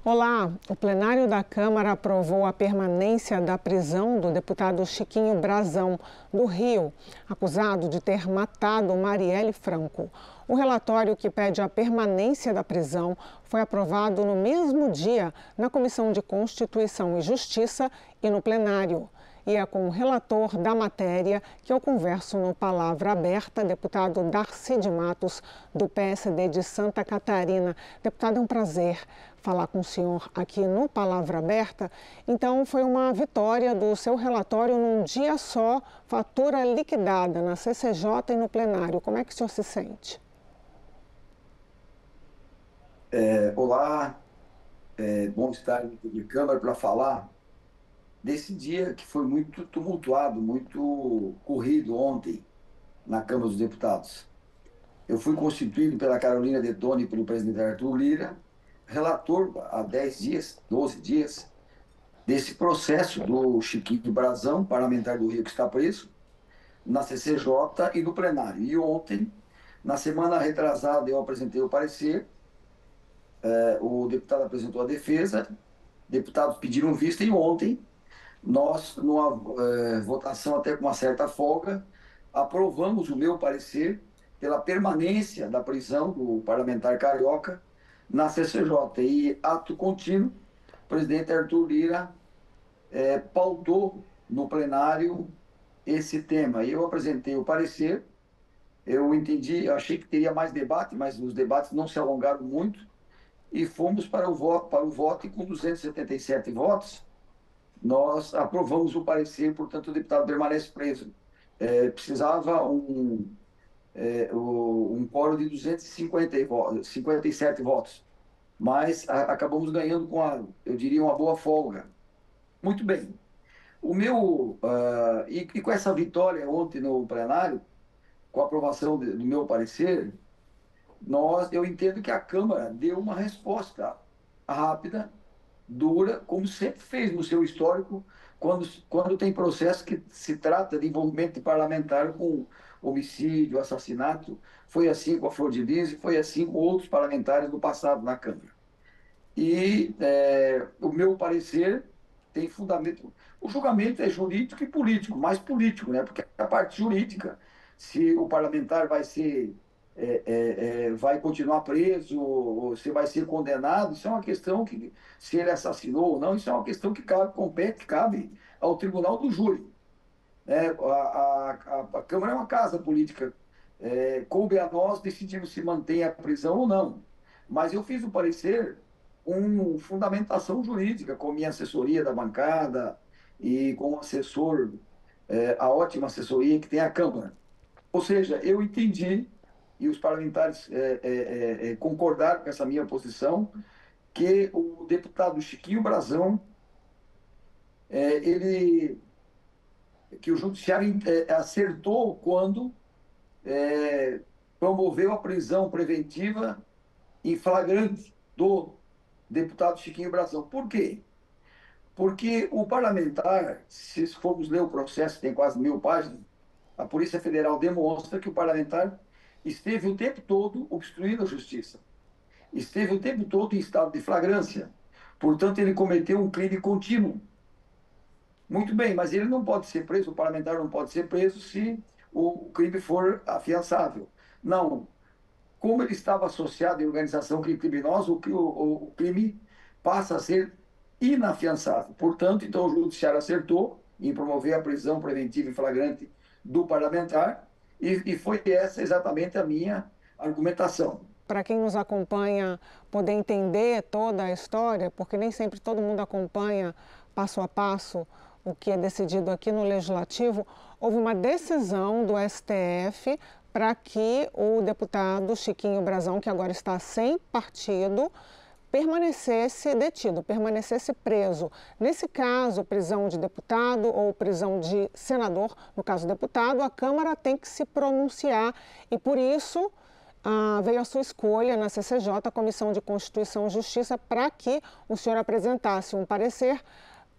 Olá, o plenário da Câmara aprovou a permanência da prisão do deputado Chiquinho Brazão, do Rio, acusado de ter matado Marielle Franco. O relatório que pede a permanência da prisão foi aprovado no mesmo dia na Comissão de Constituição e Justiça e no plenário. E é com o relator da matéria que eu converso no Palavra Aberta, deputado Darcy de Matos, do PSD de Santa Catarina. Deputado, é um prazer falar com o senhor aqui no Palavra Aberta. Então, foi uma vitória do seu relatório num dia só, fatura liquidada na CCJ e no plenário. Como é que o senhor se sente? Olá, bom estar de Câmara para falar desse dia que foi muito tumultuado, muito corrido ontem na Câmara dos Deputados. Eu fui constituído pela Carolina Detoni e pelo presidente Arthur Lira, relator há 10 dias, 12 dias, desse processo do Chiquinho Brazão, parlamentar do Rio que está preso, na CCJ e no plenário. E ontem, na semana retrasada, eu apresentei o parecer, o deputado apresentou a defesa, deputados pediram vista e ontem nós, numa votação até com uma certa folga, aprovamos o meu parecer pela permanência da prisão do parlamentar carioca na CCJ. E, ato contínuo, o presidente Arthur Lira pautou no plenário esse tema. E eu apresentei o parecer, eu entendi, eu achei que teria mais debate, mas os debates não se alongaram muito, e fomos para o voto e com 277 votos, nós aprovamos o parecer, portanto, o deputado permanece preso. Precisava um quórum de 257 votos, mas acabamos ganhando com, eu diria, uma boa folga. Muito bem. E com essa vitória ontem no plenário, com a aprovação do meu parecer, eu entendo que a Câmara deu uma resposta rápida, dura, como sempre fez no seu histórico, quando tem processo que se trata de envolvimento parlamentar com homicídio, assassinato. Foi assim com a Flor de Lis e foi assim com outros parlamentares no passado na Câmara. E o meu parecer tem fundamento. O julgamento é jurídico e político, mais político, né? Porque a parte jurídica, se o parlamentar vai ser vai continuar preso, ou se vai ser condenado, isso é uma questão que, se ele assassinou ou não, isso é uma questão que cabe ao tribunal do júri. A Câmara é uma casa política, coube a nós decidirmos se mantém a prisão ou não. Mas eu fiz o parecer com fundamentação jurídica, com minha assessoria da bancada e com o assessor, a ótima assessoria que tem a Câmara. Ou seja, eu entendi, e os parlamentares concordaram com essa minha posição, que o deputado Chiquinho Brazão, que o judiciário acertou quando promoveu a prisão preventiva em flagrante do deputado Chiquinho Brazão. Por quê? Porque o parlamentar, se formos ler o processo, tem quase 1000 páginas, a Polícia Federal demonstra que o parlamentar esteve o tempo todo obstruindo a justiça. Esteve o tempo todo em estado de flagrância. Portanto, ele cometeu um crime contínuo. Muito bem, mas ele não pode ser preso, o parlamentar não pode ser preso se o crime for afiançável. Não. Como ele estava associado em organização criminosa, o crime passa a ser inafiançável. Portanto, então, o judiciário acertou em promover a prisão preventiva e flagrante do parlamentar, e foi essa exatamente a minha argumentação. Para quem nos acompanha poder entender toda a história, porque nem sempre todo mundo acompanha passo a passo o que é decidido aqui no Legislativo, houve uma decisão do STF para que o deputado Chiquinho Brazão, que agora está sem partido, permanecesse detido, permanecesse preso. Nesse caso, prisão de deputado ou prisão de senador, no caso deputado, a Câmara tem que se pronunciar e, por isso, veio a sua escolha na CCJ, a Comissão de Constituição e Justiça, para que o senhor apresentasse um parecer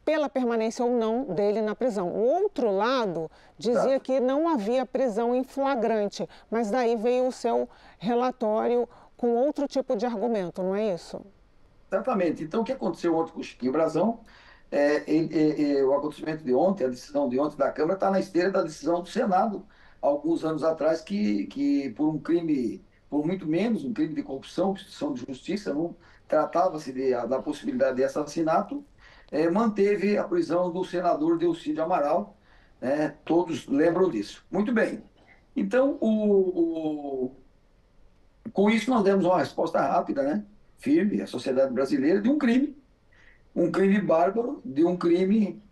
pela permanência ou não dele na prisão. O outro lado dizia que não havia prisão em flagrante, mas daí veio o seu relatório com outro tipo de argumento, não é isso? Exatamente. Então, o que aconteceu ontem com o Chiquinho Brazão, o acontecimento de ontem, a decisão de ontem da Câmara, está na esteira da decisão do Senado, alguns anos atrás, que por um crime, por muito menos, um crime de corrupção, obstrução de justiça, não tratava-se da possibilidade de assassinato, manteve a prisão do senador Delcídio Amaral, né? Todos lembram disso. Muito bem. Então, com isso, nós demos uma resposta rápida, né? Firme, à sociedade brasileira, de um crime bárbaro, de um crime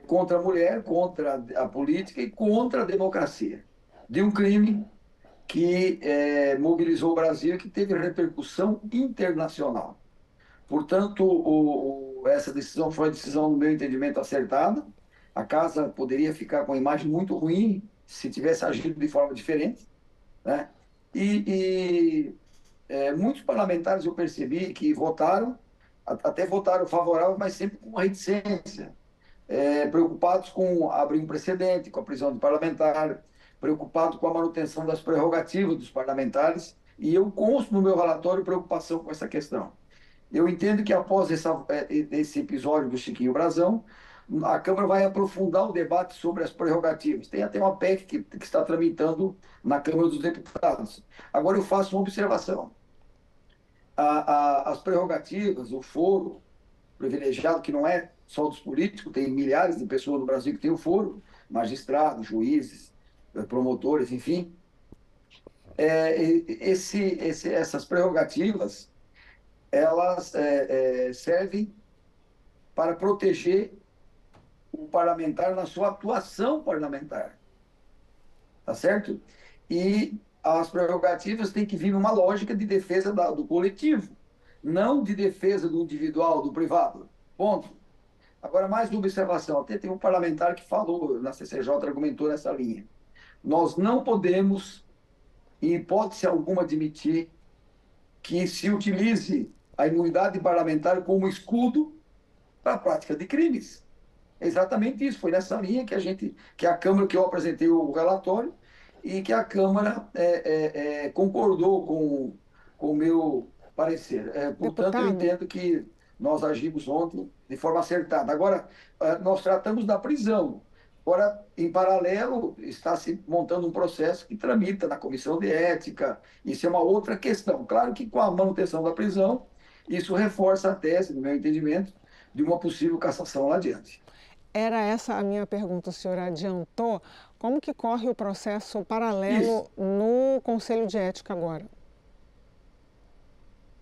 contra a mulher, contra a política e contra a democracia. De um crime que mobilizou o Brasil e que teve repercussão internacional. Portanto, essa decisão foi uma decisão, no meu entendimento, acertada. A casa poderia ficar com uma imagem muito ruim se tivesse agido de forma diferente, né? Muitos parlamentares eu percebi que votaram, até votaram favorável, mas sempre com uma reticência, preocupados com abrir um precedente, com a prisão de parlamentar, preocupados com a manutenção das prerrogativas dos parlamentares, e eu consto no meu relatório preocupação com essa questão. Eu entendo que após esse episódio do Chiquinho Brazão, a Câmara vai aprofundar o debate sobre as prerrogativas. Tem até uma PEC que está tramitando na Câmara dos Deputados. Agora eu faço uma observação. As prerrogativas, o foro privilegiado, que não é só dos políticos, tem milhares de pessoas no Brasil que têm o foro, magistrados, juízes, promotores, enfim. Essas prerrogativas, elas servem para proteger o parlamentar na sua atuação parlamentar, tá certo? E as prerrogativas têm que vir numa lógica de defesa do coletivo, não de defesa do individual, do privado. Ponto. Agora, mais uma observação. Até tem um parlamentar que falou na CCJ, argumentou nessa linha. Nós não podemos, em hipótese alguma, admitir que se utilize a imunidade parlamentar como escudo para a prática de crimes. É exatamente isso. Foi nessa linha que a Câmara, que eu apresentei o relatório, e que a Câmara concordou com o meu parecer. Portanto, eu Deputado, entendo que nós agimos ontem de forma acertada. Agora, nós tratamos da prisão. Agora, em paralelo, está se montando um processo que tramita na Comissão de Ética. Isso é uma outra questão. Claro que com a manutenção da prisão, isso reforça a tese, no meu entendimento, de uma possível cassação lá adiante. era essa a minha pergunta, o senhor adiantou. Como que corre o processo Isso. paralelo no Conselho de Ética agora?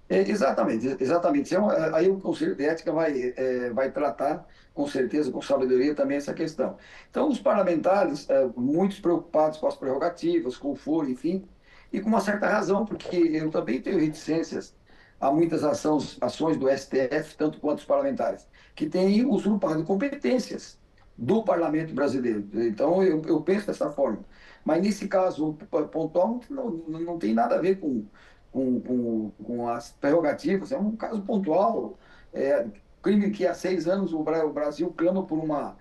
Exatamente, exatamente. Aí o Conselho de Ética vai tratar, com certeza, com sabedoria também essa questão. Então, os parlamentares, muitos preocupados com as prerrogativas, com o foro, enfim, e com uma certa razão, porque eu também tenho reticências a muitas ações do STF, tanto quanto os parlamentares, que têm usurpado competências do parlamento brasileiro. Então, eu penso dessa forma. Mas, nesse caso pontual, não tem nada a ver com as prerrogativas, é um caso pontual, crime que há 6 anos o Brasil clama por uma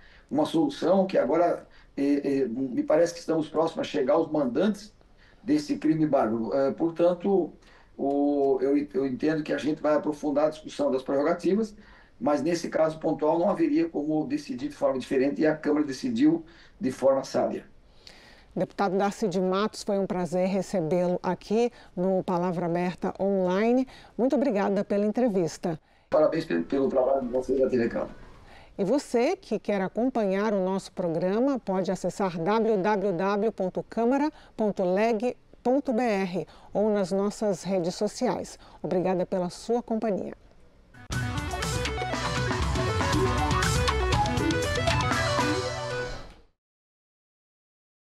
solução, que agora me parece que estamos próximos a chegar aos mandantes desse crime bárbaro. Portanto, eu entendo que a gente vai aprofundar a discussão das prerrogativas, mas nesse caso pontual não haveria como decidir de forma diferente e a Câmara decidiu de forma sábia. Deputado Darcy de Matos, foi um prazer recebê-lo aqui no Palavra Aberta Online. Muito obrigada pela entrevista. Parabéns pelo trabalho de vocês da TV Câmara. E você que quer acompanhar o nosso programa pode acessar www.câmara.leg.br ou nas nossas redes sociais. Obrigada pela sua companhia.